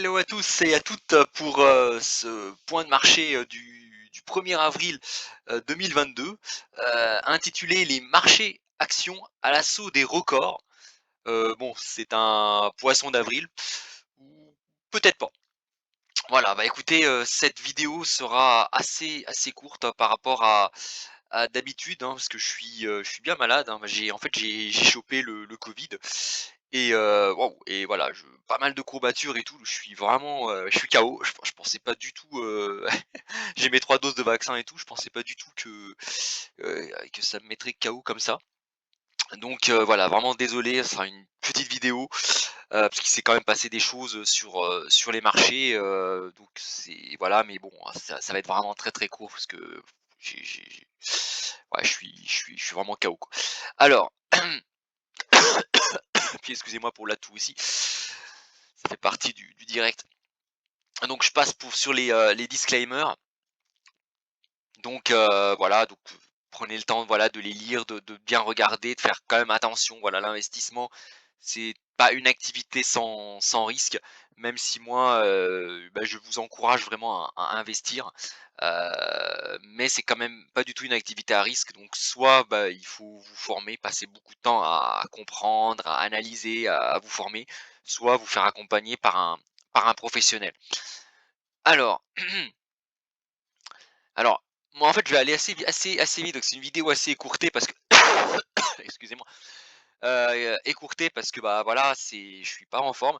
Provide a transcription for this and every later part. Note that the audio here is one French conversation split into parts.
Hello à tous et à toutes pour ce point de marché du 1er avril 2022, intitulé Les marchés actions à l'assaut des records. Bon, c'est un poisson d'avril, ou peut-être pas. Voilà, bah écoutez, cette vidéo sera assez courte par rapport à d'habitude, hein, parce que je suis bien malade, hein. J'ai chopé le Covid et waouh et voilà, pas mal de courbatures et tout. Je suis KO. Je pensais pas du tout, j'ai mes 3 doses de vaccin et tout, je pensais pas du tout que ça me mettrait KO comme ça. Donc voilà, vraiment désolé, ce sera une petite vidéo, parce qu'il s'est quand même passé des choses sur les marchés, donc c'est voilà, mais bon, ça va être vraiment très court parce que j'ai ouais, je suis vraiment KO, quoi. Alors, puis excusez-moi pour la toux aussi, ça fait partie du direct. Donc je passe sur les disclaimers. Donc voilà, donc prenez le temps, voilà, de les lire, de bien regarder, de faire quand même attention. Voilà, l'investissement, c'est pas une activité sans risque, même si moi, bah, je vous encourage vraiment à investir, mais c'est quand même pas du tout une activité à risque. Donc soit, bah, il faut vous former, passer beaucoup de temps à comprendre, à analyser, à vous former, soit vous faire accompagner par un professionnel. Alors Alors, moi en fait je vais aller assez vite, donc c'est une vidéo assez écourtée parce que excusez-moi, écourtée parce que, bah, voilà, je suis pas en forme.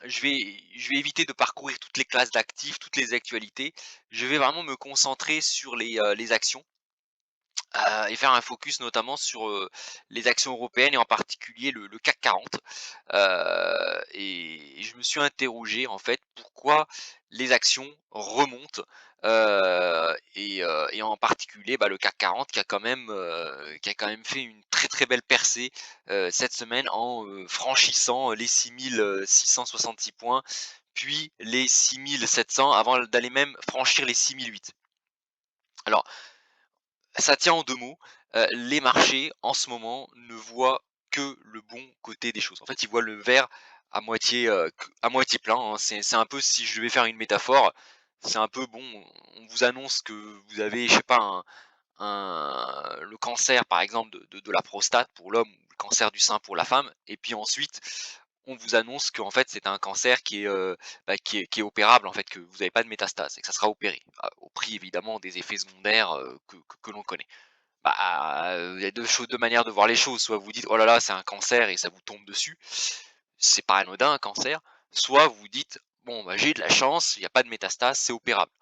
Je vais éviter de parcourir toutes les classes d'actifs, toutes les actualités. Je vais vraiment me concentrer sur les actions, et faire un focus notamment sur, les actions européennes et en particulier le CAC 40. Et je me suis interrogé en fait pourquoi les actions remontent, et en particulier, bah, le CAC 40 qui a quand même fait une très belle percée, cette semaine en, franchissant les 6 666 points, puis les 6 700 avant d'aller même franchir les 6 008. Alors ça tient en 2 mots, les marchés en ce moment ne voient que le bon côté des choses. En fait, ils voient le verre à moitié plein, hein. C'est un peu, si je devais faire une métaphore, c'est un peu bon, on vous annonce que vous avez, je sais pas, le cancer par exemple de la prostate pour l'homme ou le cancer du sein pour la femme, et puis ensuite on vous annonce qu'en fait c'est un cancer bah, qui est opérable, en fait, que vous avez pas de métastases et que ça sera opéré, au prix évidemment des effets secondaires, que l'on connaît. Bah, il y a 2 manières de voir les choses. Soit vous dites: «Oh là là, c'est un cancer» et ça vous tombe dessus. C'est pas anodin un cancer. Soit vous vous dites: «Bon, bah, j'ai de la chance, il y a pas de métastases, c'est opérable».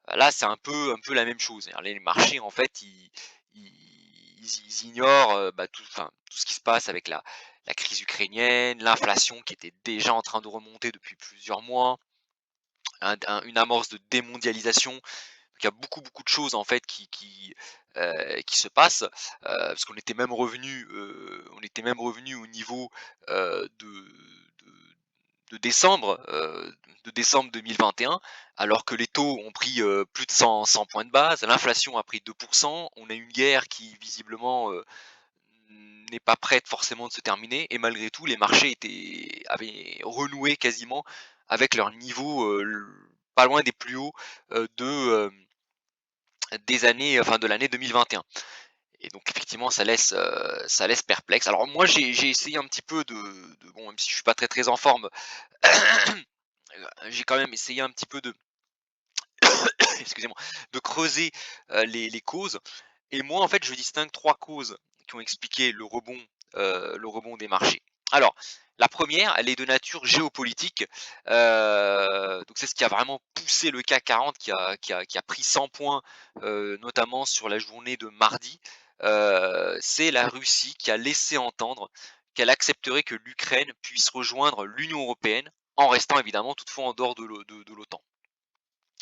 Là, c'est un peu la même chose. C'est-à-dire les marchés, en fait, ils ignorent, bah, tout ce qui se passe avec la crise ukrainienne, l'inflation qui était déjà en train de remonter depuis plusieurs mois, une amorce de démondialisation. Donc il y a beaucoup de choses en fait qui se passent, parce qu'on était même revenu au niveau, de décembre, de décembre 2021, alors que les taux ont pris, plus de 100 points de base, l'inflation a pris 2. On a une guerre qui visiblement, n'est pas prête forcément de se terminer, et malgré tout les marchés avaient renoué quasiment avec leur niveau, pas loin des plus hauts, de l'année 2021. Et donc effectivement ça laisse perplexe. Alors moi j'ai essayé un petit peu bon, même si je suis pas très en forme, j'ai quand même essayé un petit peu de excusez-moi, de creuser, les causes. Et moi en fait je distingue 3 causes qui ont expliqué le rebond des marchés. Alors, la première, elle est de nature géopolitique, donc c'est ce qui a vraiment poussé le CAC 40 qui a pris 100 points, notamment sur la journée de mardi. C'est la Russie qui a laissé entendre qu'elle accepterait que l'Ukraine puisse rejoindre l'Union européenne, en restant évidemment toutefois en dehors de l'OTAN.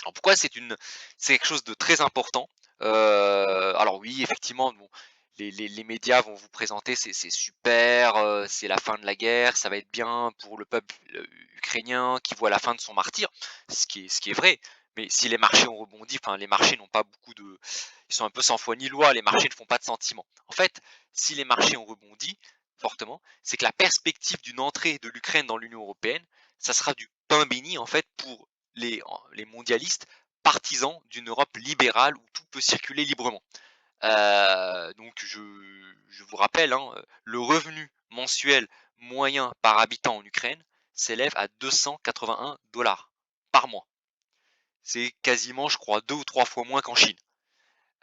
Alors pourquoi c'est quelque chose de très important? Alors oui, effectivement, bon, les médias vont vous présenter: «C'est super, c'est la fin de la guerre, ça va être bien pour le peuple, ukrainien qui voit la fin de son martyre», ce qui est vrai. Mais si les marchés ont rebondi, enfin les marchés n'ont pas beaucoup de ils sont un peu sans foi ni loi, les marchés ne font pas de sentiments. En fait, si les marchés ont rebondi fortement, c'est que la perspective d'une entrée de l'Ukraine dans l'Union européenne, ça sera du pain béni en fait pour les mondialistes partisans d'une Europe libérale où tout peut circuler librement. Donc je vous rappelle, hein, le revenu mensuel moyen par habitant en Ukraine s'élève à 281 $ par mois. C'est quasiment, je crois, 2 ou 3 fois moins qu'en Chine.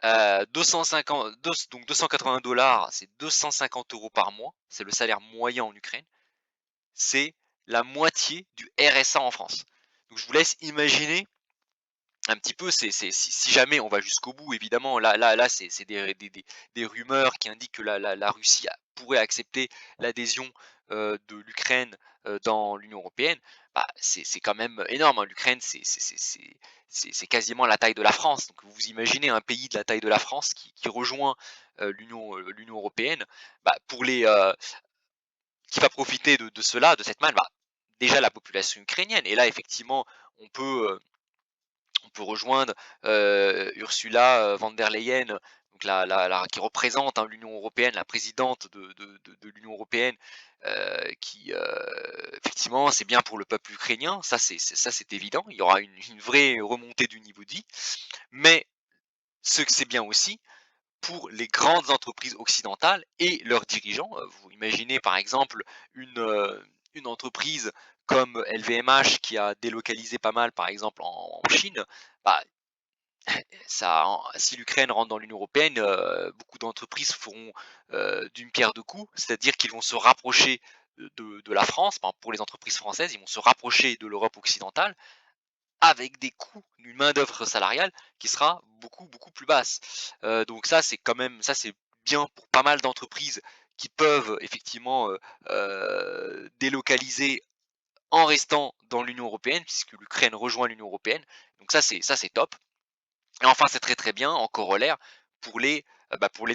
250 donc 280 $, c'est 250 € par mois, c'est le salaire moyen en Ukraine. C'est la moitié du RSA en France. Donc je vous laisse imaginer un petit peu, c'est si jamais on va jusqu'au bout, évidemment, là, c'est des rumeurs qui indiquent que la Russie pourrait accepter l'adhésion de l'Ukraine dans l'Union européenne. Bah, c'est quand même énorme, hein. L'Ukraine, c'est quasiment la taille de la France. Donc vous imaginez un pays de la taille de la France qui rejoint l'Union européenne, bah, qui va profiter de cela, de cette manne, bah, déjà la population ukrainienne. Et là, effectivement, on peut, euh, on peut rejoindre Ursula von der Leyen, donc qui représente, hein, l'Union européenne, la présidente de l'Union européenne, qui effectivement c'est bien pour le peuple ukrainien, ça c'est évident, il y aura une vraie remontée du niveau de vie, mais ce que c'est bien aussi pour les grandes entreprises occidentales et leurs dirigeants. Vous imaginez par exemple une entreprise comme LVMH qui a délocalisé pas mal par exemple en Chine, bah, si l'Ukraine rentre dans l'Union européenne, beaucoup d'entreprises feront d'une pierre deux coups, c'est-à-dire qu'ils vont se rapprocher de la France. Par exemple, pour les entreprises françaises, ils vont se rapprocher de l'Europe occidentale avec des coûts d'une main-d'œuvre salariale qui sera beaucoup, beaucoup plus basse. Donc ça, c'est quand même, ça c'est bien pour pas mal d'entreprises qui peuvent effectivement délocaliser en restant dans l'Union européenne, puisque l'Ukraine rejoint l'Union européenne. Donc ça c'est top. Et enfin, c'est très très bien en corollaire pour les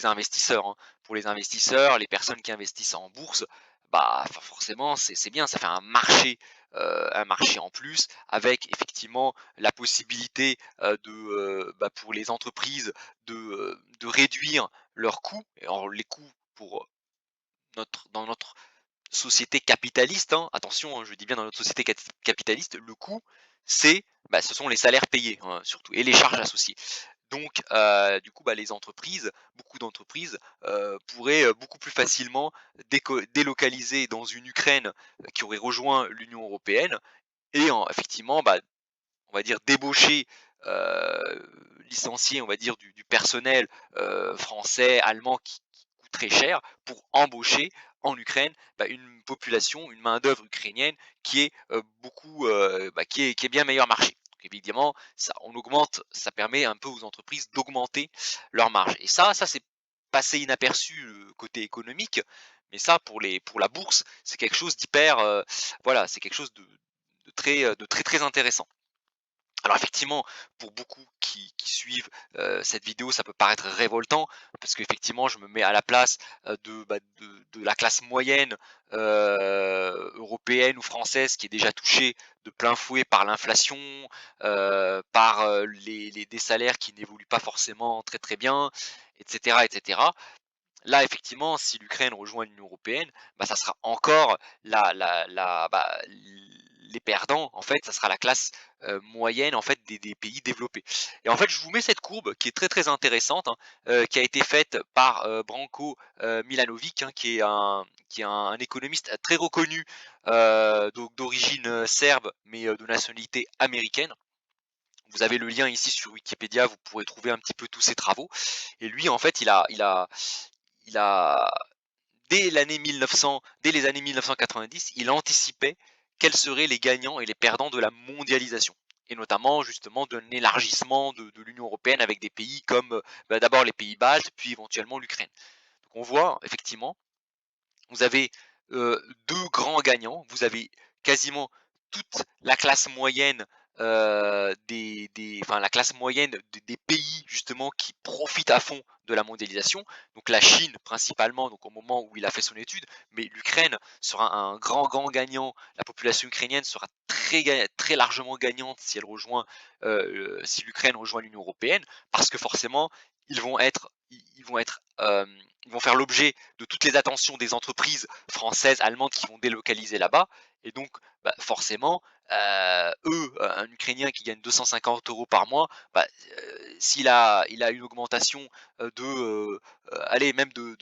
investisseurs, hein. Pour les investisseurs, les personnes qui investissent en bourse, bah forcément c'est bien, ça fait un marché en plus, avec effectivement la possibilité pour les entreprises de réduire leurs coûts. Et alors les coûts pour dans notre société capitaliste, hein, attention, hein, je dis bien dans notre société capitaliste, le coût, ce sont les salaires payés, hein, surtout, et les charges associées. Donc, du coup, bah, beaucoup d'entreprises pourraient beaucoup plus facilement délocaliser dans une Ukraine qui aurait rejoint l'Union européenne et effectivement, bah, on va dire débaucher, licencier, on va dire du personnel français, allemand qui coûte très cher pour embaucher en Ukraine, bah, une population, une main-d'œuvre ukrainienne qui est qui est bien meilleur marché. Donc évidemment, ça permet un peu aux entreprises d'augmenter leur marge. Et ça c'est passé inaperçu côté économique, mais ça pour la bourse, c'est quelque chose d'hyper, voilà, c'est quelque chose de très très intéressant. Alors effectivement, pour beaucoup qui suivent, cette vidéo, ça peut paraître révoltant parce qu'effectivement, je me mets à la place, de la classe moyenne, européenne ou française qui est déjà touchée de plein fouet par l'inflation, par, les des salaires qui n'évoluent pas forcément très, très bien, et cetera, et cetera. Là, effectivement, si l'Ukraine rejoint l'Union européenne, bah, ça sera encore les perdants, en fait, ça sera la classe moyenne en fait des pays développés. Et en fait, je vous mets cette courbe qui est très très intéressante, hein, qui a été faite par Branko Milanovic, hein, qui est un économiste très reconnu, donc d'origine serbe, mais de nationalité américaine. Vous avez le lien ici sur Wikipédia, vous pourrez trouver un petit peu tous ses travaux. Et lui, en fait, il a dès les années 1990, il anticipait quels seraient les gagnants et les perdants de la mondialisation. Et notamment justement d'un élargissement de l'Union européenne avec des pays comme d'abord les pays baltes, puis éventuellement l'Ukraine. Donc on voit effectivement, vous avez deux grands gagnants, vous avez quasiment toute la classe moyenne la classe moyenne des pays justement qui profitent à fond de la mondialisation. Donc la Chine principalement, donc au moment où il a fait son étude, mais l'Ukraine sera un grand gagnant. La population ukrainienne sera très largement gagnante si si l'Ukraine rejoint l'Union européenne, parce que forcément ils vont faire l'objet de toutes les attentions des entreprises françaises, allemandes qui vont délocaliser là-bas. Et donc, bah, forcément, un Ukrainien qui gagne 250 € par mois, bah, s'il a il a une augmentation, allez même de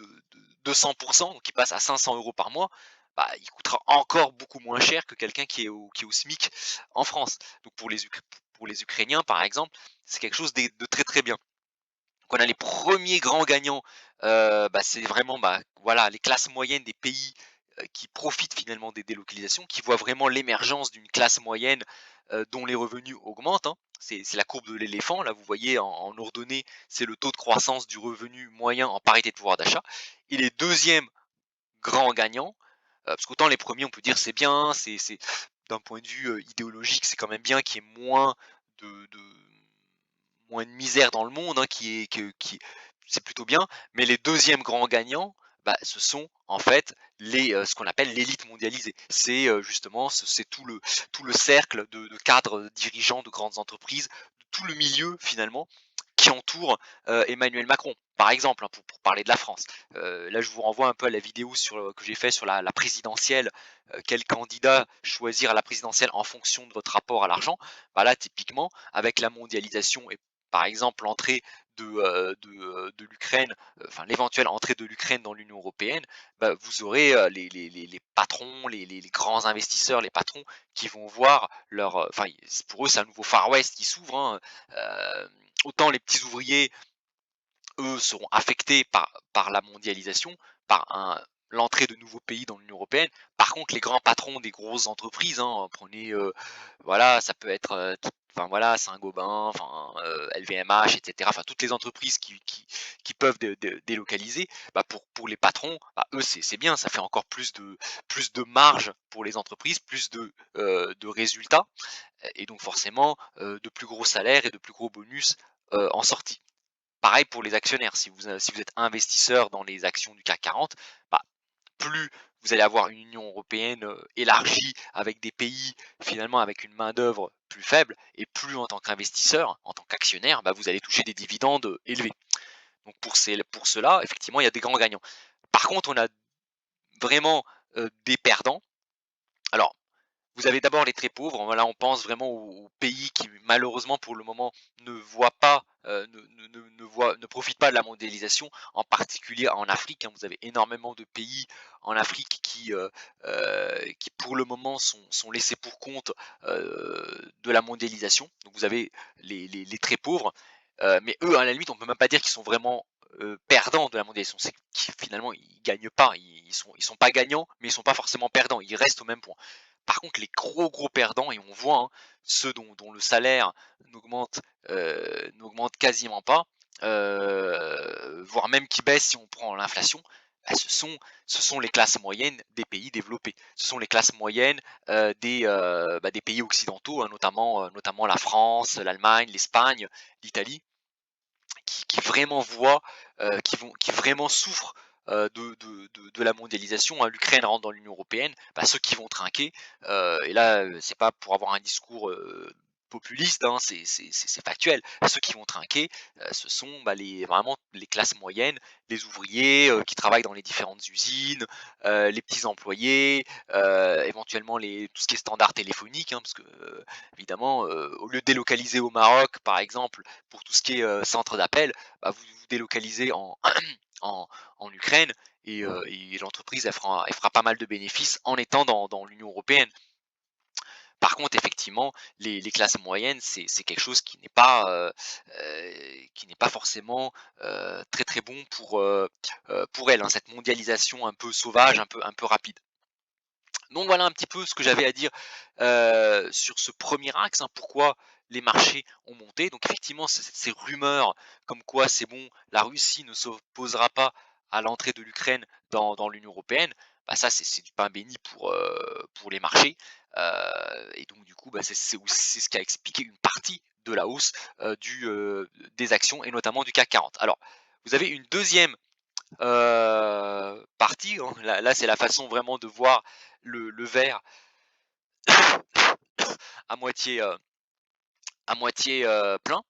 200, donc il passe à 500 € par mois, bah, il coûtera encore beaucoup moins cher que quelqu'un qui est au SMIC en France. Donc pour les Ukrainiens, par exemple, c'est quelque chose de très, très bien. Donc on a les premiers grands gagnants, bah, c'est vraiment, bah, voilà, les classes moyennes des pays, qui profitent finalement des délocalisations, qui voient vraiment l'émergence d'une classe moyenne, dont les revenus augmentent, hein. C'est la courbe de l'éléphant, là vous voyez en ordonnée, c'est le taux de croissance du revenu moyen en parité de pouvoir d'achat. Et les deuxièmes grands gagnants, parce qu'autant les premiers on peut dire c'est bien, c'est d'un point de vue, idéologique, c'est quand même bien qu'il y ait de moins de misère dans le monde, hein, qui c'est plutôt bien. Mais les deuxièmes grands gagnants, bah, ce sont en fait ce qu'on appelle l'élite mondialisée. C'est justement, c'est tout le cercle de cadres dirigeants de grandes entreprises, tout le milieu finalement qui entoure Emmanuel Macron. Par exemple, hein, pour parler de la France. Là, je vous renvoie un peu à la vidéo que j'ai fait sur la présidentielle. Quel candidat choisir à la présidentielle en fonction de votre rapport à l'argent. Bah là, typiquement, avec la mondialisation et par exemple l'entrée de l'Ukraine, enfin l'éventuelle entrée de l'Ukraine dans l'Union européenne, bah, vous aurez les patrons, les grands investisseurs, les patrons qui vont voir enfin pour eux c'est un nouveau Far West qui s'ouvre, hein. Autant les petits ouvriers, eux, seront affectés par la mondialisation, par l'entrée de nouveaux pays dans l'Union européenne. Par contre, les grands patrons des grosses entreprises, hein, prenez, voilà, ça peut être, enfin voilà, Saint-Gobain, enfin LVMH, etc. Enfin toutes les entreprises qui peuvent délocaliser. Bah, pour les patrons, bah, eux c'est bien, ça fait encore plus de marge pour les entreprises, plus de résultats, et donc forcément de plus gros salaires et de plus gros bonus en sortie. Pareil pour les actionnaires, si vous êtes investisseur dans les actions du CAC 40, bah, plus vous allez avoir une Union européenne élargie avec des pays finalement avec une main-d'œuvre plus faible, et plus en tant qu'investisseur, en tant qu'actionnaire, bah, vous allez toucher des dividendes élevés. Donc pour cela, effectivement, il y a des grands gagnants. Par contre, on a vraiment des perdants. Alors, vous avez d'abord les très pauvres. Là, on pense vraiment aux pays qui, malheureusement, pour le moment, ne voient pas, ne profitent pas de la mondialisation, en particulier en Afrique, hein. Vous avez énormément de pays en Afrique qui pour le moment, sont laissés pour compte de la mondialisation. Donc, vous avez les très pauvres, mais eux, à la limite, on peut même pas dire qu'ils sont vraiment perdants de la mondialisation. C'est qu'ils, finalement, ils gagnent pas. Ils sont pas gagnants, mais ils sont pas forcément perdants. Ils restent au même point. Par contre, les gros perdants, et on voit, hein, ceux dont le salaire n'augmente n'augmente quasiment pas, voire même qui baisse si on prend l'inflation, bah, ce sont les classes moyennes des pays développés. Ce sont les classes moyennes des pays occidentaux, hein, notamment la France, l'Allemagne, l'Espagne, l'Italie, qui vraiment voient, qui vraiment souffrent de la mondialisation, hein. L'Ukraine rentre dans l'Union européenne, bah, ceux qui vont trinquer, et là, c'est pas pour avoir un discours populiste, hein, c'est factuel. Ceux qui vont trinquer, ce sont bah, vraiment les classes moyennes, les ouvriers qui travaillent dans les différentes usines, les petits employés, éventuellement tout ce qui est standard téléphonique, hein, parce que évidemment, au lieu de délocaliser au Maroc, par exemple, pour tout ce qui est centre d'appel, bah, vous délocalisez en, en Ukraine, et l'entreprise elle fera pas mal de bénéfices en étant dans l'Union européenne. Par contre, effectivement, les classes moyennes, c'est quelque chose qui n'est pas forcément très très bon pour elles, hein, cette mondialisation un peu sauvage, un peu rapide. Donc voilà un petit peu ce que j'avais à dire sur ce premier axe, hein, pourquoi les marchés ont monté. Donc effectivement, ces rumeurs comme quoi c'est bon, la Russie ne s'opposera pas à l'entrée de l'Ukraine dans l'Union européenne, bah ça c'est du pain béni pour les marchés. Et donc du coup, bah, c'est ce qui a expliqué une partie de la hausse des actions et notamment du CAC 40. Alors, vous avez une deuxième partie, hein. Là, c'est la façon vraiment de voir le verre à moitié, plein,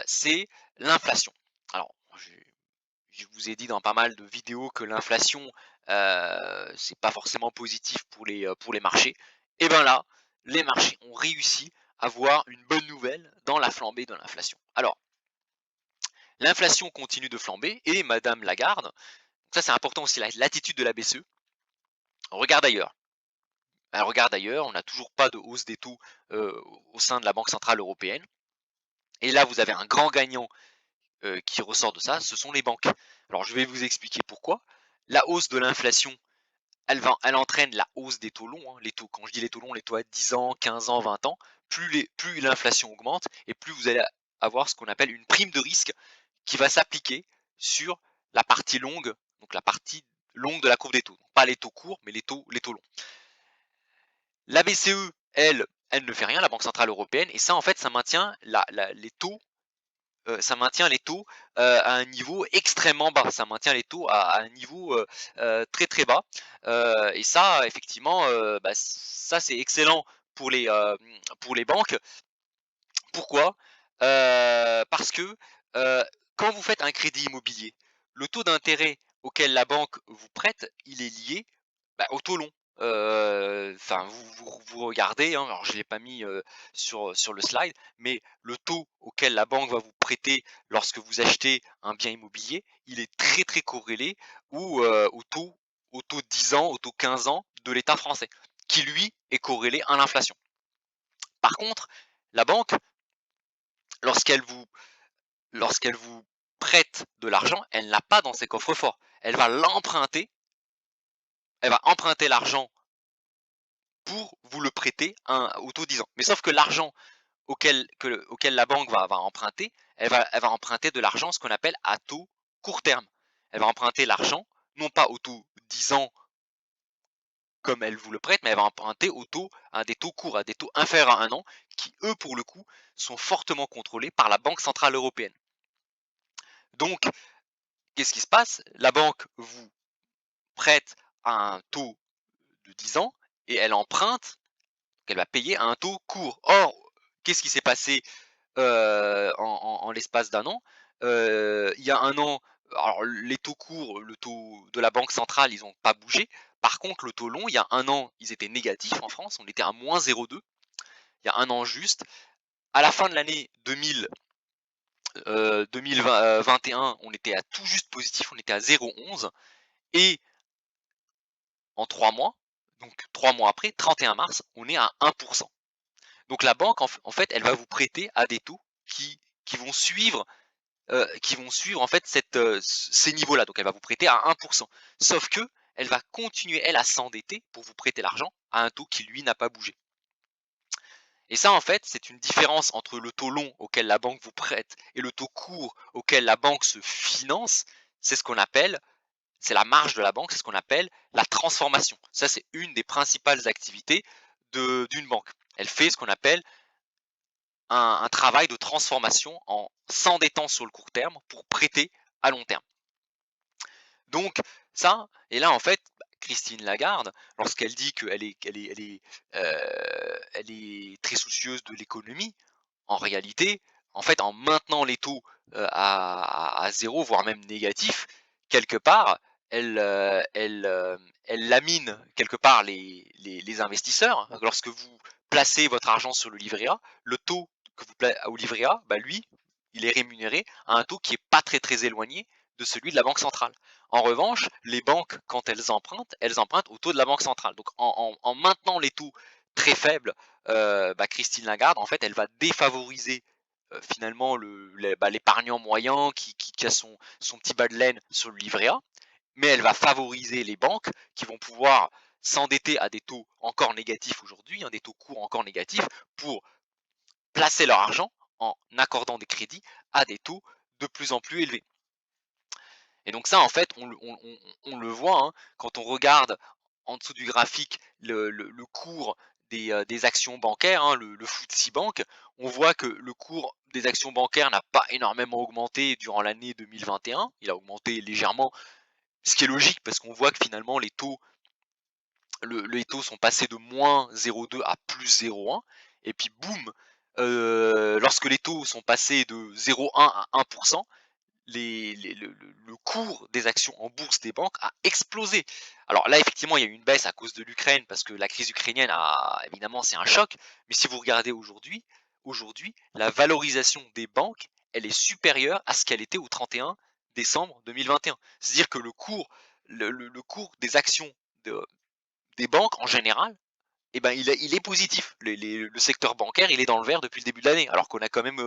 c'est l'inflation. Alors, je vous ai dit dans pas mal de vidéos que l'inflation, c'est pas forcément positif pour les marchés. Et ben là, les marchés ont réussi à voir une bonne nouvelle dans la flambée de l'inflation. Alors, l'inflation continue de flamber et madame Lagarde, ça c'est important aussi, l'attitude de la BCE, regarde ailleurs. Elle regarde ailleurs, on n'a toujours pas de hausse des taux, au sein de la Banque centrale européenne. Et là, vous avez un grand gagnant, qui ressort de ça, ce sont les banques. Alors je vais vous expliquer pourquoi. La hausse de l'inflation, elle entraîne la hausse des taux longs, hein. Les taux, quand je dis les taux longs, les taux à 10 ans, 15 ans, 20 ans, plus l'inflation augmente et plus vous allez avoir ce qu'on appelle une prime de risque qui va s'appliquer sur la partie longue, donc la partie longue de la courbe des taux. Pas les taux courts, mais les taux longs. La BCE, elle ne fait rien, la Banque centrale européenne, et ça en fait, ça maintient les taux, à un niveau extrêmement bas. Ça maintient les taux à un niveau, très, très bas. Et ça effectivement, bah, ça c'est excellent pour les banques. Pourquoi? Parce que, heu, quand vous faites un crédit immobilier, le taux d'intérêt auquel la banque vous prête, il est lié, bah, au taux long. Enfin, vous regardez, hein, alors je ne l'ai pas mis, sur le slide, mais le taux auquel la banque va vous prêter lorsque vous achetez un bien immobilier, il est très, très corrélé au taux 10 ans, au taux 15 ans de l'État français, qui lui est corrélé à l'inflation. Par contre, la banque, lorsqu'elle vous lorsqu'elle vous prête de l'argent, elle l'a pas dans ses coffres-forts. Elle va emprunter l'argent pour vous le prêter au taux 10 ans. Mais sauf que l'argent auquel la banque va emprunter, elle va emprunter de l'argent, ce qu'on appelle à taux court terme. Elle va emprunter l'argent, non pas au taux 10 ans comme elle vous le prête, mais elle va emprunter à des taux courts, à des taux inférieurs à un an, qui eux, pour le coup, sont fortement contrôlés par la Banque centrale européenne. Donc, qu'est-ce qui se passe? La banque vous prête à un taux de 10 ans et elle emprunte, qu'elle va payer à un taux court. Or, qu'est-ce qui s'est passé en l'espace d'un an? Il y a un an, alors les taux courts, le taux de la banque centrale, ils n'ont pas bougé. Par contre, le taux long, il y a un an, ils étaient négatifs en France, on était à -0,2. Il y a un an juste. À la fin de l'année 2021, on était à tout juste positif, on était à 0,11. Et en 3 mois, donc 3 mois après, 31 mars, on est à 1%. Donc la banque, en fait, elle va vous prêter à des taux qui vont suivre, en fait ces niveaux-là. Donc elle va vous prêter à 1%. Sauf que elle va continuer, elle, à s'endetter pour vous prêter l'argent à un taux qui, lui, n'a pas bougé. Et ça, en fait, c'est une différence entre le taux long auquel la banque vous prête et le taux court auquel la banque se finance. C'est ce qu'on appelle C'est la marge de la banque, c'est ce qu'on appelle la transformation. Ça, c'est une des principales activités d'une banque. Elle fait ce qu'on appelle un travail de transformation en s'endettant sur le court terme pour prêter à long terme. Donc ça, et là en fait, Christine Lagarde, lorsqu'elle dit elle est très soucieuse de l'économie, en réalité, en fait, en maintenant les taux, à 0, voire même négatifs, quelque part, elle lamine quelque part les investisseurs. Lorsque vous placez votre argent sur le livret A, le taux que vous pla au livret A, bah, lui, il est rémunéré à un taux qui est pas très, très éloigné de celui de la banque centrale. En revanche, les banques, quand elles empruntent au taux de la banque centrale. Donc en maintenant les taux très faibles, bah, Christine Lagarde, en fait, elle va défavoriser finalement l'épargnant moyen qui a son petit bas de laine sur le livret A, mais elle va favoriser les banques qui vont pouvoir s'endetter à des taux encore négatifs aujourd'hui, hein, des taux courts encore négatifs, pour placer leur argent en accordant des crédits à des taux de plus en plus élevés. Et donc ça, en fait, on le voit, hein, quand on regarde en dessous du graphique le cours des actions bancaires, hein, le FTSE Bank, on voit que le cours des actions bancaires n'a pas énormément augmenté durant l'année 2021. Il a augmenté légèrement, ce qui est logique parce qu'on voit que finalement les taux sont passés de -0,2 à +0,1. Et puis boum, lorsque les taux sont passés de 0,1 à 1%, le cours des actions en bourse des banques a explosé. Alors là, effectivement, il y a eu une baisse à cause de l'Ukraine parce que la crise ukrainienne a évidemment, c'est un choc. Mais si vous regardez aujourd'hui, la valorisation des banques, elle est supérieure à ce qu'elle était au 31 décembre 2021. C'est-à-dire que le cours des actions de des banques en général, eh ben, il est positif. Le secteur bancaire, il est dans le vert depuis le début de l'année, alors qu'on a quand même,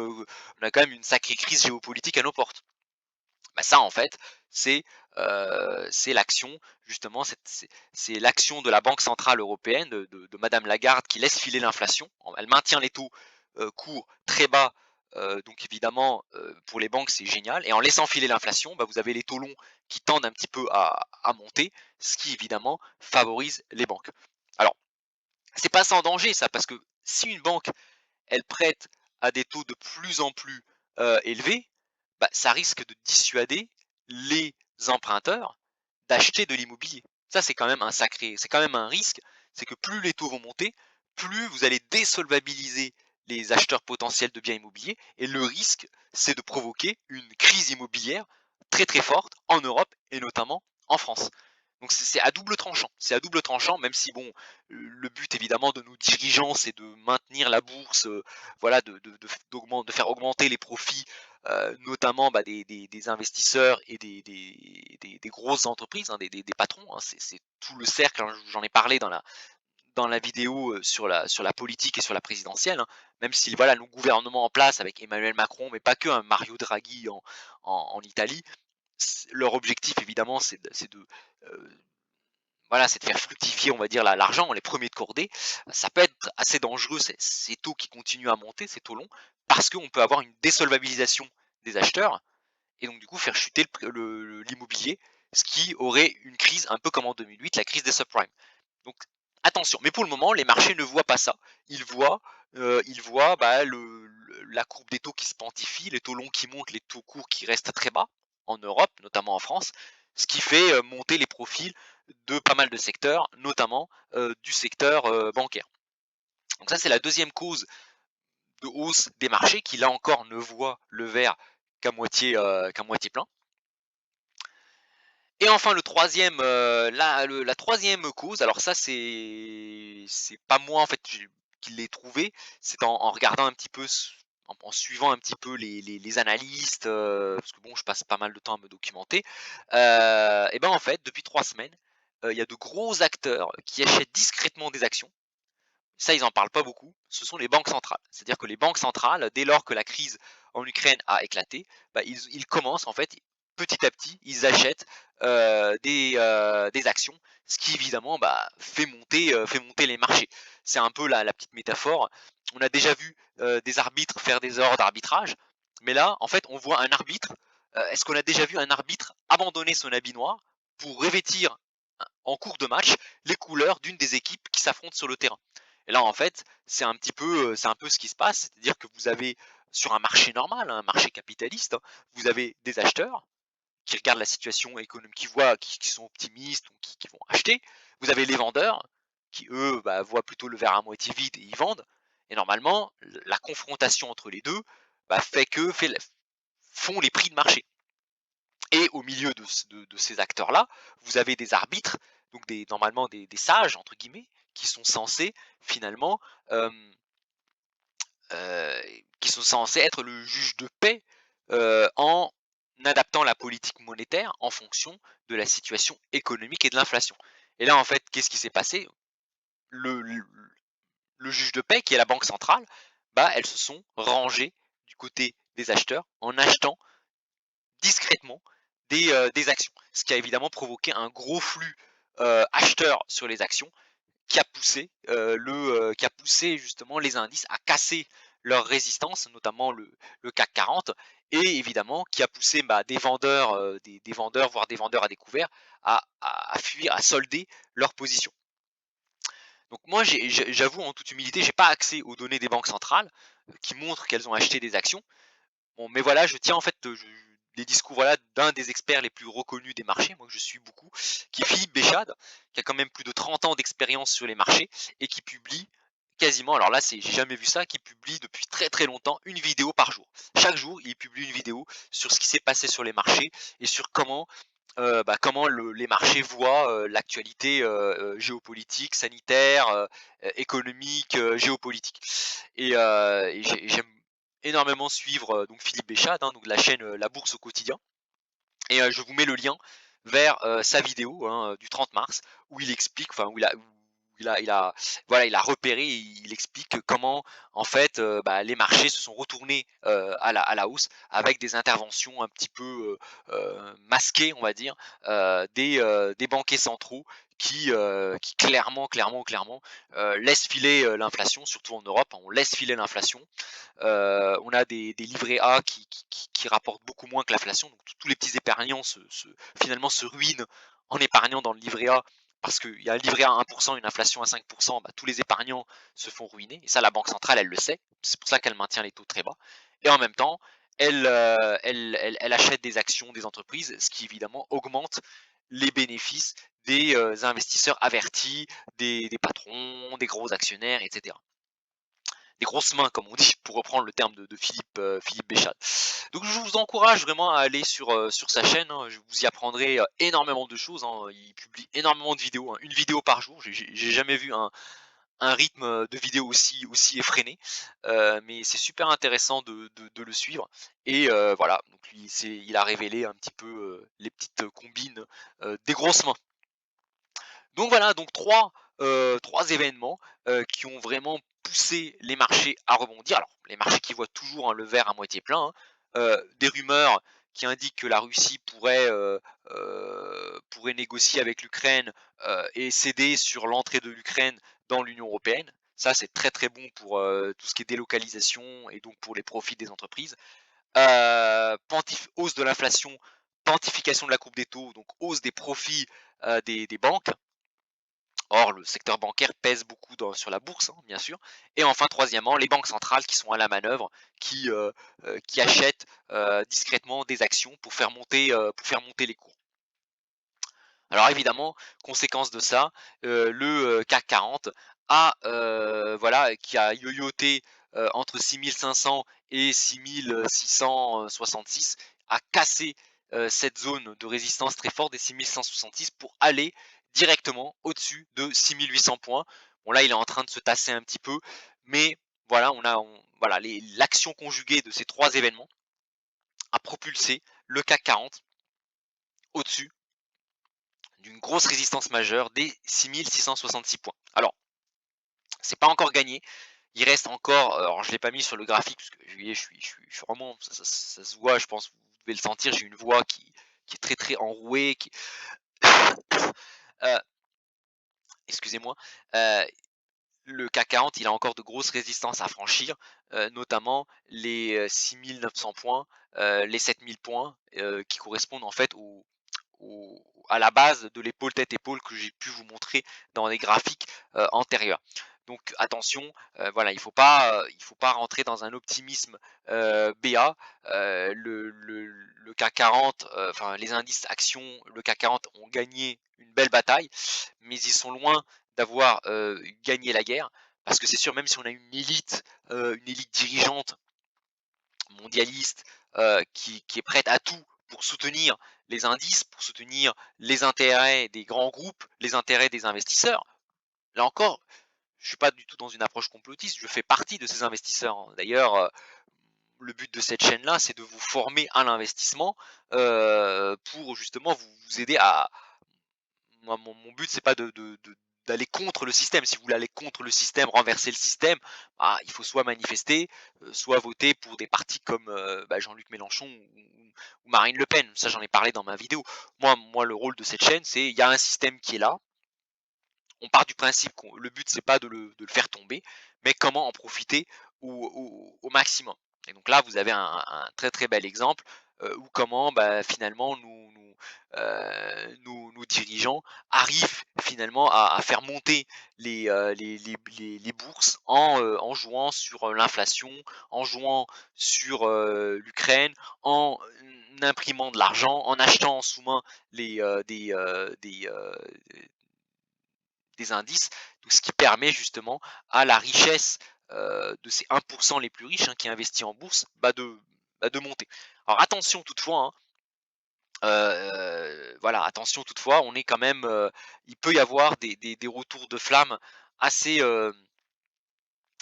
une sacrée crise géopolitique à nos portes. Bah, ça, en fait, c'est c'est l'action, justement, c'est l'action de la Banque centrale européenne, de madame Lagarde, qui laisse filer l'inflation. Elle maintient les taux, courts très bas, donc évidemment, pour les banques, c'est génial, et en laissant filer l'inflation, bah, vous avez les taux longs qui tendent un petit peu à monter, ce qui évidemment favorise les banques. Alors, c'est pas sans danger ça, parce que si une banque, elle prête à des taux de plus en plus élevés, bah, ça risque de dissuader les emprunteurs d'acheter de l'immobilier. Ça, c'est quand même un risque, c'est que plus les taux vont monter, plus vous allez désolvabiliser les acheteurs potentiels de biens immobiliers, et le risque, c'est de provoquer une crise immobilière très très forte en Europe et notamment en France. Donc c'est à double tranchant. C'est à double tranchant, même si bon, le but évidemment de nos dirigeants, c'est de maintenir la bourse, voilà, de faire augmenter les profits, notamment bah, des investisseurs et des grosses entreprises, hein, des patrons. Hein, c'est tout le cercle. Hein, j'en ai parlé dans la vidéo sur la politique et sur la présidentielle. Hein, même si voilà, le gouvernement en place avec Emmanuel Macron, mais pas que, hein, Mario Draghi en Italie, leur objectif évidemment, c'est de voilà, c'est de faire fructifier, on va dire, l'argent, les premiers de cordée. Ça peut être assez dangereux, ces taux qui continuent à monter, ces taux longs, parce qu'on peut avoir une désolvabilisation des acheteurs, et donc du coup faire chuter l'immobilier, ce qui aurait une crise un peu comme en 2008, la crise des subprimes. Donc attention, mais pour le moment, les marchés ne voient pas ça. Ils voient bah, la courbe des taux qui se quantifie, les taux longs qui montent, les taux courts qui restent très bas, en Europe, notamment en France, ce qui fait monter les profils de pas mal de secteurs, notamment du secteur bancaire. Donc ça, c'est la deuxième cause de hausse des marchés, qui là encore ne voit le verre qu'à moitié plein. Et enfin le troisième, la troisième cause, alors ça c'est pas moi en fait qui l'ai trouvé, c'est en regardant un petit peu, en suivant un petit peu les analystes, parce que bon, je passe pas mal de temps à me documenter. Et ben en fait, depuis 3 semaines, il y a de gros acteurs qui achètent discrètement des actions. Ça, ils en parlent pas beaucoup. Ce sont les banques centrales. C'est-à-dire que les banques centrales, dès lors que la crise en Ukraine a éclaté, bah, ils commencent en fait, petit à petit, ils achètent des actions, ce qui évidemment bah, fait monter les marchés. C'est un peu la petite métaphore. On a déjà vu des arbitres faire des ordres d'arbitrage, mais là, en fait, on voit un arbitre. Est-ce qu'on a déjà vu un arbitre abandonner son habit noir pour revêtir en cours de match les couleurs d'une des équipes qui s'affrontent sur le terrain? Et là, en fait, c'est un peu ce qui se passe, c'est-à-dire que vous avez sur un marché normal, hein, un marché capitaliste, hein, vous avez des acheteurs qui regardent la situation économique, qui sont optimistes, ou qui vont acheter. Vous avez les vendeurs qui, eux, bah, voient plutôt le verre à moitié vide et ils vendent. Et normalement, la confrontation entre les deux bah, font les prix de marché. Et au milieu de ces acteurs-là, vous avez des arbitres, donc normalement des sages, entre guillemets, qui sont censés finalement euh, euh, être le juge de paix en adaptant la politique monétaire en fonction de la situation économique et de l'inflation. Et là, en fait, qu'est-ce qui s'est passé? Le juge de paix, qui est la banque centrale, bah, elles se sont rangées du côté des acheteurs en achetant discrètement des actions. Ce qui a évidemment provoqué un gros flux acheteur sur les actions, qui a poussé justement les indices à casser leur résistance, notamment le CAC 40, et évidemment qui a poussé bah, des vendeurs, voire des vendeurs à découvert, à fuir, à solder leur position. Donc moi, j'avoue en toute humilité, j'ai pas accès aux données des banques centrales qui montrent qu'elles ont acheté des actions. Bon, mais voilà, je tiens en fait les discours voilà, d'un des experts les plus reconnus des marchés, moi que je suis beaucoup, qui est Philippe Béchade, qui a quand même plus de 30 ans d'expérience sur les marchés et qui publie quasiment, alors là j'ai jamais vu ça, qui publie depuis très très longtemps une vidéo par jour. Chaque jour, il publie une vidéo sur ce qui s'est passé sur les marchés et sur comment comment les marchés voient, l'actualité, géopolitique, sanitaire, économique, géopolitique. Et j'aime énormément suivre, donc Philippe Béchade, hein, donc de la chaîne, La Bourse au quotidien. Et je vous mets le lien vers, sa vidéo, hein, du 30 mars où il explique, enfin où il a voilà, il a repéré, il explique comment en fait, les marchés se sont retournés, à la hausse avec des interventions un petit peu, masquées, on va dire, des banquiers centraux qui clairement, laissent filer, l'inflation, surtout en Europe, hein, on laisse filer l'inflation. On a des livrets A qui rapportent beaucoup moins que l'inflation. Donc tous les petits épargnants finalement se ruinent en épargnant dans le livret A parce qu'il y a un livret A à 1%, une inflation à 5%, tous les épargnants se font ruiner. Et ça, la Banque centrale, elle le sait. C'est pour ça qu'elle maintient les taux très bas. Et en même temps, elle achète des actions des entreprises, ce qui évidemment augmente les bénéfices des investisseurs avertis, des patrons, des gros actionnaires, etc. Des grosses mains, comme on dit, pour reprendre le terme de Philippe Béchade. Donc je vous encourage vraiment à aller sur sa chaîne, hein, vous y apprendrez énormément de choses, hein. Il publie énormément de vidéos, hein, une vidéo par jour. J'ai jamais vu un rythme de vidéo aussi effréné, mais c'est super intéressant de le suivre. Et voilà, donc lui, il a révélé un petit peu les petites combines des grosses mains. Donc voilà, donc trois événements qui ont vraiment poussé les marchés à rebondir. Alors, les marchés qui voient toujours, hein, le verre à moitié plein, hein. Des rumeurs qui indiquent que la Russie pourrait négocier avec l'Ukraine et céder sur l'entrée de l'Ukraine dans l'Union européenne. Ça, c'est très très bon pour tout ce qui est délocalisation et donc pour les profits des entreprises. Hausse de l'inflation, quantification de la courbe des taux, donc hausse des profits des banques. Or, le secteur bancaire pèse beaucoup sur la bourse, hein, bien sûr. Et enfin, troisièmement, les banques centrales qui sont à la manœuvre, qui achètent discrètement des actions pour faire monter les cours. Alors évidemment, conséquence de ça, le CAC 40 qui a yoyoté entre 6500 et 6666, a cassé cette zone de résistance très forte des 6166 pour aller directement au-dessus de 6800 points. Bon là, il est en train de se tasser un petit peu, mais voilà, voilà, l'action conjuguée de ces trois événements a propulsé le CAC 40 au-dessus d'une grosse résistance majeure des 6666 points. Alors, c'est pas encore gagné. Il reste encore, alors je l'ai pas mis sur le graphique parce que je suis vraiment, ça se voit, je pense, vous devez le sentir, j'ai une voix qui est très très enrouée, euh, excusez-moi. Euh, le CAC 40, il a encore de grosses résistances à franchir, notamment les 6900 points, les 7000 points, qui correspondent en fait à la base de l'épaule tête-épaule que j'ai pu vous montrer dans les graphiques antérieurs. Donc attention, voilà, il faut pas rentrer dans un optimisme BA. Le CAC 40, enfin les indices actions, le CAC 40 ont gagné une belle bataille, mais ils sont loin d'avoir gagné la guerre, parce que c'est sûr, même si on a une élite dirigeante mondialiste qui est prête à tout pour soutenir les indices, pour soutenir les intérêts des grands groupes, les intérêts des investisseurs. Là encore, je ne suis pas du tout dans une approche complotiste, je fais partie de ces investisseurs, hein. D'ailleurs, le but de cette chaîne-là, c'est de vous former à l'investissement pour justement vous aider à. Moi, mon but, c'est pas d'aller contre le système. Si vous voulez aller contre le système, renverser le système, il faut soit manifester, soit voter pour des partis comme Jean-Luc Mélenchon ou Marine Le Pen. Ça, j'en ai parlé dans ma vidéo. Moi, le rôle de cette chaîne, c'est il y a un système qui est là. On part du principe que le but, c'est pas de le faire tomber, mais comment en profiter au maximum. Et donc là, vous avez un très très bel exemple où comment finalement nos dirigeants arrivent finalement à faire monter les bourses en jouant sur l'inflation, en jouant sur l'Ukraine, en imprimant de l'argent, en achetant en sous-main des indices, donc ce qui permet justement à la richesse de ces 1% les plus riches, hein, qui investissent en bourse, de monter. Alors attention toutefois, hein, Voilà, attention toutefois, on est quand même, il peut y avoir des retours de flamme assez,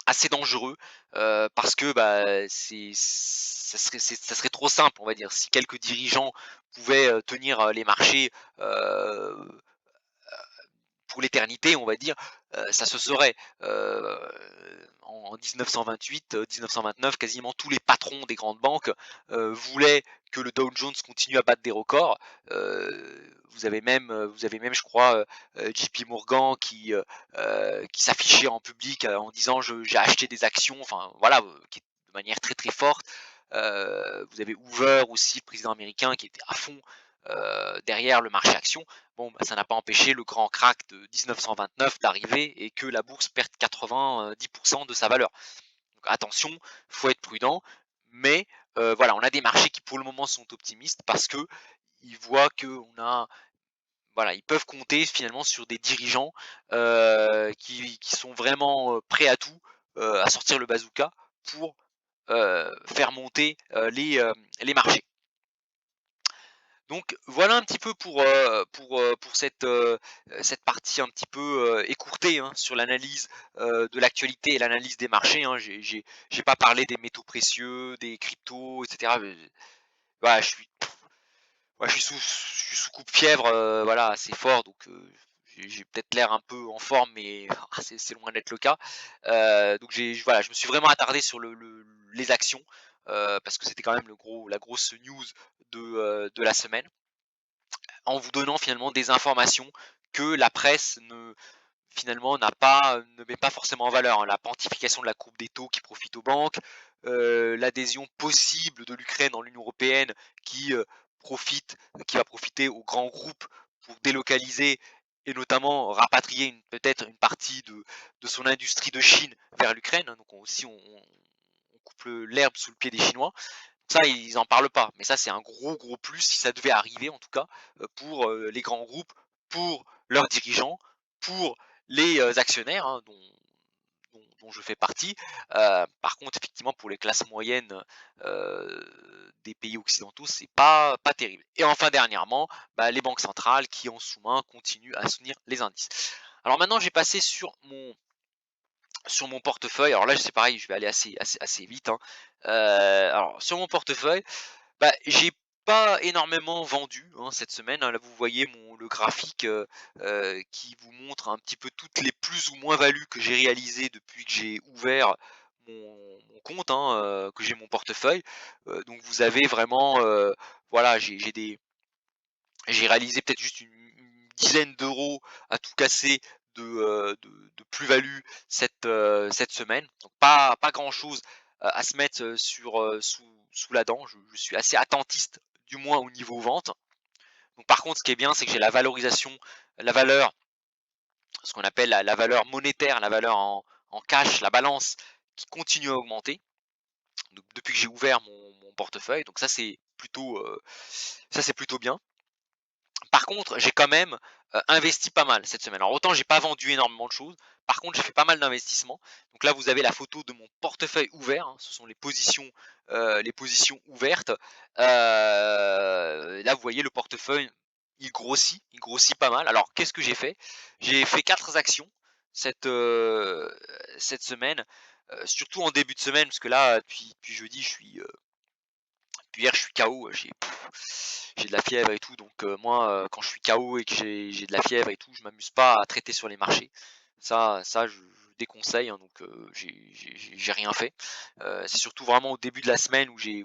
assez dangereux, parce que, bah, ça serait trop simple, on va dire. Si quelques dirigeants pouvaient, tenir, les marchés, heu pour l'éternité, on va dire, ça se saurait. En 1928, 1929, quasiment tous les patrons des grandes banques, voulaient que le Dow Jones continue à battre des records. Vous avez même, je crois, JP Morgan qui s'affichait en public, en disant: «Je j'ai acheté des actions», enfin voilà, qui de manière très, très forte. Vous avez Hoover aussi, le président américain, qui était à fond, derrière le marché action. Bon, bah, ça n'a pas empêché le grand crack de 1929 d'arriver et que la bourse perde 90% de sa valeur. Donc attention, faut être prudent, mais voilà, on a des marchés qui pour le moment sont optimistes parce que ils voient qu'on a, voilà, ils peuvent compter finalement sur des dirigeants qui sont vraiment prêts à tout, à sortir le bazooka pour faire monter les marchés. Donc voilà un petit peu pour cette partie un petit peu, écourtée, hein, sur l'analyse, de l'actualité et l'analyse des marchés, hein. J'ai pas parlé des métaux précieux, des cryptos et cetera, voilà, je suis sous coupe-fièvre, voilà, assez fort, donc j'ai peut-être l'air un peu en forme, mais c'est loin d'être le cas. Donc voilà, je me suis vraiment attardé sur les actions, parce que c'était quand même la grosse news de la semaine, en vous donnant finalement des informations que la presse finalement ne met pas forcément en valeur, hein. La quantification de la courbe des taux qui profite aux banques, l'adhésion possible de l'Ukraine dans l'Union européenne qui, profite qui va profiter aux grands groupes pour délocaliser et notamment rapatrier peut-être une partie de son industrie de Chine vers l'Ukraine, hein. Donc on coupe l'herbe sous le pied des Chinois. Ça, ils en parlent pas, mais ça, c'est un gros, gros plus si ça devait arriver en tout cas, pour, les grands groupes, pour leurs dirigeants, pour les, actionnaires, hein, dont je fais partie. Par contre, effectivement, pour les classes moyennes, des pays occidentaux, c'est pas terrible. Et enfin, dernièrement, bah, les banques centrales qui, en sous-main, continuent à soutenir les indices. Alors maintenant, j'ai passé sur mon portefeuille. Alors là, c'est pareil, je vais aller assez vite, hein. Alors sur mon portefeuille, bah, j'ai pas énormément vendu, hein, cette semaine, hein. Là, vous voyez le graphique, qui vous montre un petit peu toutes les plus ou moins values que j'ai réalisées depuis que j'ai ouvert mon compte, hein, que j'ai mon portefeuille. Donc vous avez vraiment, voilà, j'ai réalisé peut-être juste une dizaine d'euros à tout casser de plus-value cette semaine. Donc pas grand-chose, à se mettre, sous la dent. Je suis assez attentiste, du moins au niveau vente. Donc par contre, ce qui est bien, c'est que j'ai la valeur, ce qu'on appelle la valeur monétaire, la valeur en cash, la balance qui continue à augmenter, donc depuis que j'ai ouvert mon portefeuille. Donc ça, c'est plutôt bien. Par contre, j'ai quand même, investi pas mal cette semaine. Alors autant j'ai pas vendu énormément de choses, par contre j'ai fait pas mal d'investissements. Donc là, vous avez la photo de mon portefeuille ouvert, hein, ce sont les positions ouvertes. Là, vous voyez le portefeuille, il grossit pas mal. Alors qu'est-ce que j'ai fait? J'ai fait 4 actions cette, heu, cette semaine, surtout en début de semaine, parce que là, depuis jeudi, puis hier, je suis KO, j'ai de la fièvre et tout, donc moi, quand je suis KO et que j'ai de la fièvre et tout, je m'amuse pas à traiter sur les marchés. Ça, je déconseille, hein, donc j'ai rien fait. C'est surtout vraiment au début de la semaine où j'ai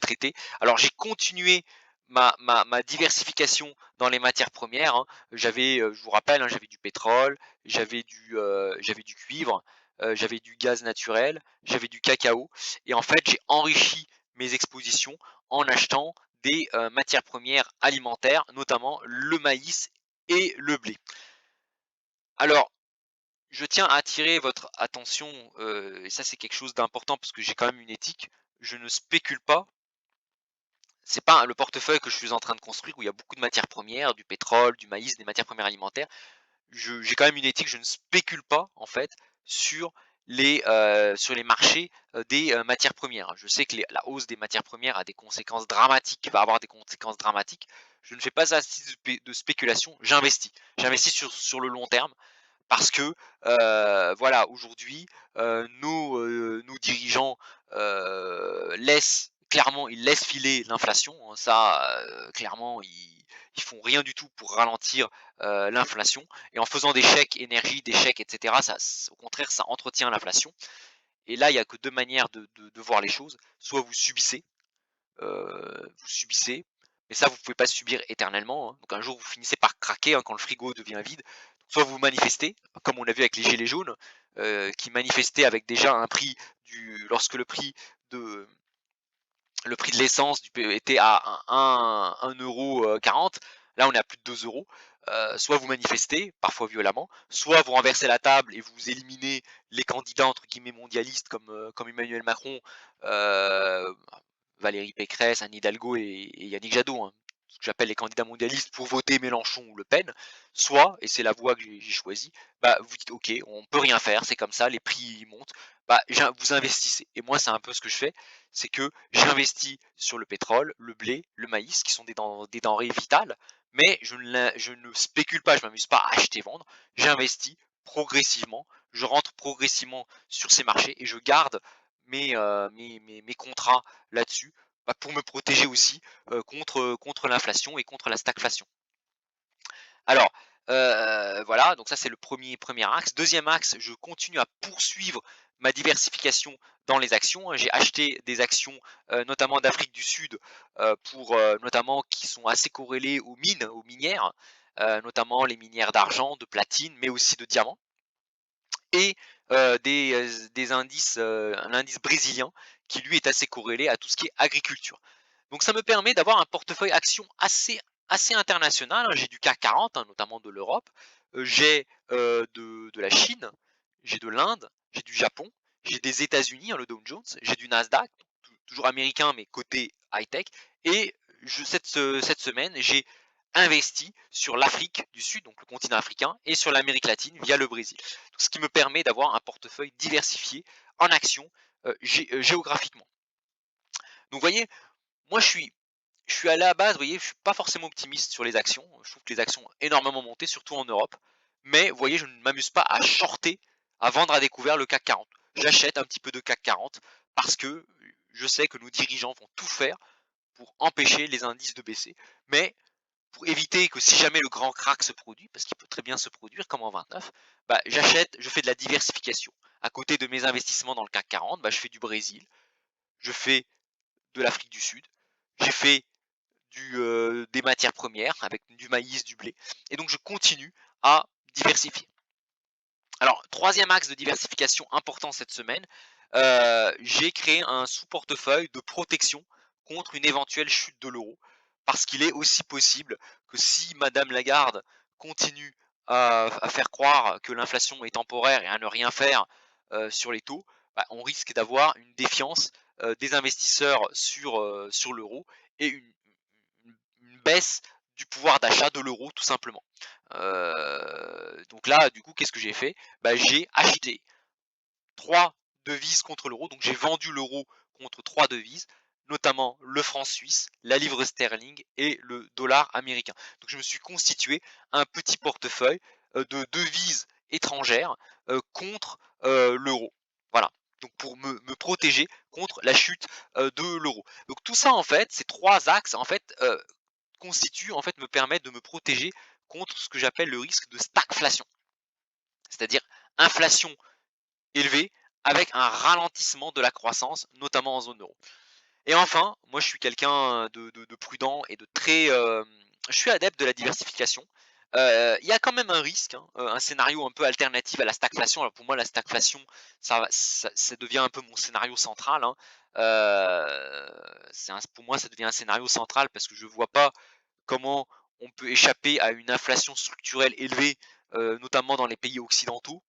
traité. Alors j'ai continué ma diversification dans les matières premières, hein. Je vous rappelle, hein, j'avais du pétrole, j'avais du cuivre, j'avais du gaz naturel, j'avais du cacao et en fait, j'ai enrichi mes expositions en achetant des, matières premières alimentaires, notamment le maïs et le blé. Alors, je tiens à attirer votre attention, et ça c'est quelque chose d'important parce que j'ai quand même une éthique, je ne spécule pas. C'est pas le portefeuille que je suis en train de construire où il y a beaucoup de matières premières, du pétrole, du maïs, des matières premières alimentaires. J'ai quand même une éthique, je ne spécule pas en fait sur sur les marchés des matières premières. Je sais que la hausse des matières premières a des conséquences dramatiques, va avoir des conséquences dramatiques. Je ne fais pas assez de spéculation, j'investis. J'investis sur le long terme parce que voilà, aujourd'hui, nos dirigeants ils laissent filer l'inflation, hein, ça, clairement, ils font rien du tout pour ralentir l'inflation, et en faisant des chèques énergie, des chèques, et cetera, au contraire, ça entretient l'inflation. Et là, il y a que 2 manières de voir les choses. Soit vous subissez, mais ça, vous pouvez pas subir éternellement, hein. Donc un jour, vous finissez par craquer, hein, quand le frigo devient vide. Soit vous manifestez, comme on l'a vu avec les gilets jaunes, qui manifestaient avec déjà un prix lorsque de le prix de l'essence était à 1,40 €. Là, on est à plus de 2 €. Soit vous manifestez, parfois violemment, soit vous renversez la table et vous éliminez les candidats entre guillemets mondialistes comme Emmanuel Macron, euh, Valérie Pécresse, Anne Hidalgo et Yannick Jadot, hein, ce que j'appelle les candidats mondialistes, pour voter Mélenchon ou Le Pen. Soit, et c'est la voie que j'ai choisie, bah, vous dites ok, on peut rien faire, c'est comme ça, les prix montent, bah, vous investissez. Et moi, c'est un peu ce que je fais, c'est que j'investis sur le pétrole, le blé, le maïs, qui sont des denrées vitales, mais je ne spécule pas, je m'amuse pas à acheter, vendre, j'investis progressivement, je rentre progressivement sur ces marchés et je garde mes contrats là-dessus, bah, pour me protéger aussi contre l'inflation et contre la stagflation. Alors, voilà, donc ça c'est le premier axe. Deuxième axe, je continue à poursuivre ma diversification dans les actions, hein. J'ai acheté des actions, notamment d'Afrique du Sud, pour notamment qui sont assez corrélées aux mines, aux minières, notamment les minières d'argent, de platine, mais aussi de diamants. Et des indices, un indice brésilien qui lui est assez corrélé à tout ce qui est agriculture. Donc ça me permet d'avoir un portefeuille actions assez international, hein. J'ai du CAC 40, hein, notamment de l'Europe, j'ai de la Chine, j'ai de l'Inde, j'ai du Japon, j'ai des États-Unis, hein, le Dow Jones, j'ai du Nasdaq, toujours américain mais côté high-tech, et cette semaine, j'ai investi sur l'Afrique du Sud, donc le continent africain, et sur l'Amérique latine via le Brésil. Donc, ce qui me permet d'avoir un portefeuille diversifié en actions géographiquement. Donc, vous voyez, moi je suis allé à la base, vous voyez, je suis pas forcément optimiste sur les actions. Je trouve que les actions ont énormément monté, surtout en Europe. Mais vous voyez, je ne m'amuse pas à shorter, à vendre à découvert le CAC 40. J'achète un petit peu de CAC 40 parce que je sais que nos dirigeants vont tout faire pour empêcher les indices de baisser. Mais pour éviter que si jamais le grand crack se produit, parce qu'il peut très bien se produire comme en 29, bah, je fais de la diversification. À côté de mes investissements dans le CAC 40, bah, je fais du Brésil, je fais de l'Afrique du Sud, j'ai fait des matières premières avec du maïs, du blé. Et donc je continue à diversifier. Alors, troisième axe de diversification important cette semaine, j'ai créé un sous-portefeuille de protection contre une éventuelle chute de l'euro. Parce qu'il est aussi possible que si Madame Lagarde continue à faire croire que l'inflation est temporaire et à ne rien faire sur les taux, bah, on risque d'avoir une défiance des investisseurs sur l'euro et une baisse du pouvoir d'achat de l'euro tout simplement. Donc là, du coup, qu'est-ce que j'ai fait? Bah, j'ai acheté 3 devises contre l'euro, donc j'ai vendu l'euro contre 3 devises, notamment le franc suisse, la livre sterling et le dollar américain. Donc je me suis constitué un petit portefeuille de devises étrangères contre l'euro. Voilà. Donc pour me protéger contre la chute de l'euro. Donc tout ça en fait, ces trois axes en fait me permettent de me protéger contre ce que j'appelle le risque de stagflation, c'est-à-dire inflation élevée avec un ralentissement de la croissance, notamment en zone euro. Et enfin, moi je suis quelqu'un de prudent et de très... je suis adepte de la diversification. Il y a quand même un risque, hein, un scénario un peu alternatif à la stagflation. Alors pour moi, la stagflation, ça devient un peu mon scénario central, hein. Pour moi, ça devient un scénario central parce que je ne vois pas comment on peut échapper à une inflation structurelle élevée, notamment dans les pays occidentaux,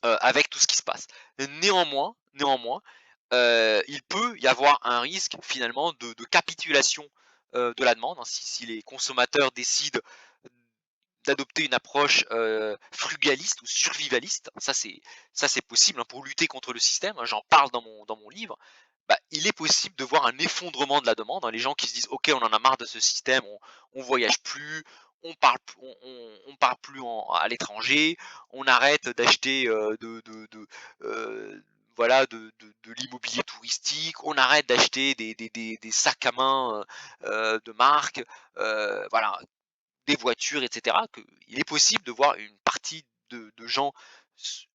avec tout ce qui se passe. Néanmoins, il peut y avoir un risque finalement de capitulation de la demande, hein, si les consommateurs décident d'adopter une approche frugaliste ou survivaliste, ça c'est possible, hein, pour lutter contre le système, hein, j'en parle dans mon livre. Bah, il est possible de voir un effondrement de la demande, hein, les gens qui se disent ok, on en a marre de ce système, on voyage plus, on part plus à l'étranger, on arrête d'acheter voilà, de l'immobilier touristique, on arrête d'acheter des sacs à main de marque, voilà, des voitures, etc. Il est possible de voir une partie de gens se,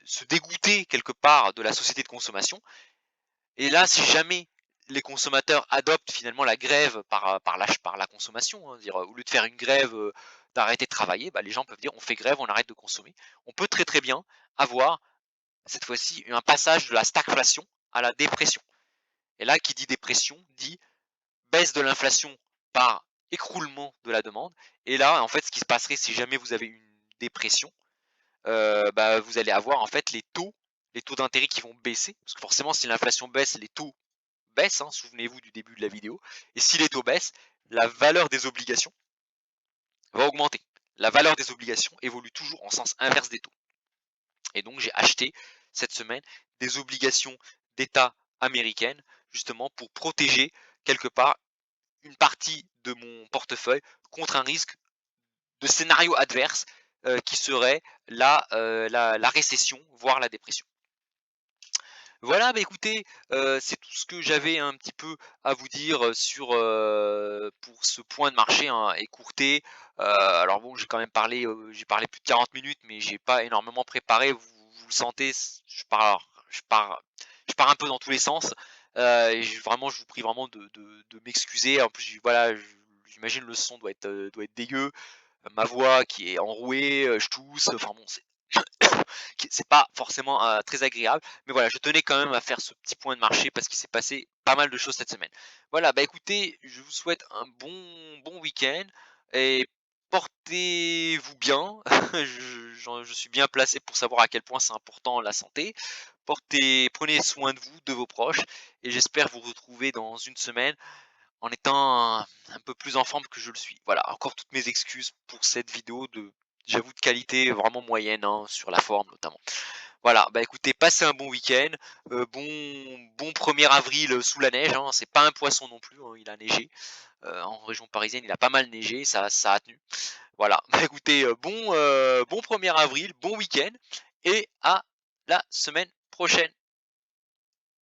se dégoûter quelque part de la société de consommation. Et là, si jamais les consommateurs adoptent finalement la grève par la consommation, hein, dire au lieu de faire une grève, d'arrêter de travailler, bah, les gens peuvent dire on fait grève, on arrête de consommer. On peut très très bien avoir cette fois-ci un passage de la stagflation à la dépression. Et là, qui dit dépression dit baisse de l'inflation par écroulement de la demande. Et là, en fait, ce qui se passerait si jamais vous avez une dépression, bah, vous allez avoir en fait les taux d'intérêt qui vont baisser. Parce que forcément, si l'inflation baisse, les taux baissent, hein, souvenez-vous du début de la vidéo. Et si les taux baissent, la valeur des obligations va augmenter. La valeur des obligations évolue toujours en sens inverse des taux. Et donc, j'ai acheté cette semaine des obligations d'État américaines, justement pour protéger quelque part une partie de mon portefeuille contre un risque de scénario adverse qui serait la récession, voire la dépression. Voilà, bah, écoutez, c'est tout ce que j'avais un petit peu à vous dire, sur, pour ce point de marché, hein, écourté. Alors bon, j'ai parlé plus de 40 minutes, mais j'ai pas énormément préparé. Vous le sentez, je pars un peu dans tous les sens, et vraiment, je vous prie vraiment de m'excuser. En plus, voilà, j'imagine le son doit être dégueu, ma voix qui est enrouée, je tousse, enfin bon, c'est pas forcément très agréable. Mais voilà, je tenais quand même à faire ce petit point de marché parce qu'il s'est passé pas mal de choses cette semaine. Voilà, bah écoutez, je vous souhaite un bon week-end et portez-vous bien. Je suis bien placé pour savoir à quel point c'est important la santé. Prenez soin de vous, de vos proches, et j'espère vous retrouver dans une semaine en étant un peu plus en forme que je le suis. Voilà, encore toutes mes excuses pour cette vidéo j'avoue, de qualité vraiment moyenne, hein, sur la forme notamment. Voilà, bah écoutez, passez un bon week-end, bon 1er avril sous la neige, hein, c'est pas un poisson non plus, hein, il a neigé, en région parisienne, il a pas mal neigé, ça a tenu. Voilà, bah écoutez, bon 1er avril, bon week-end et à la semaine prochaine.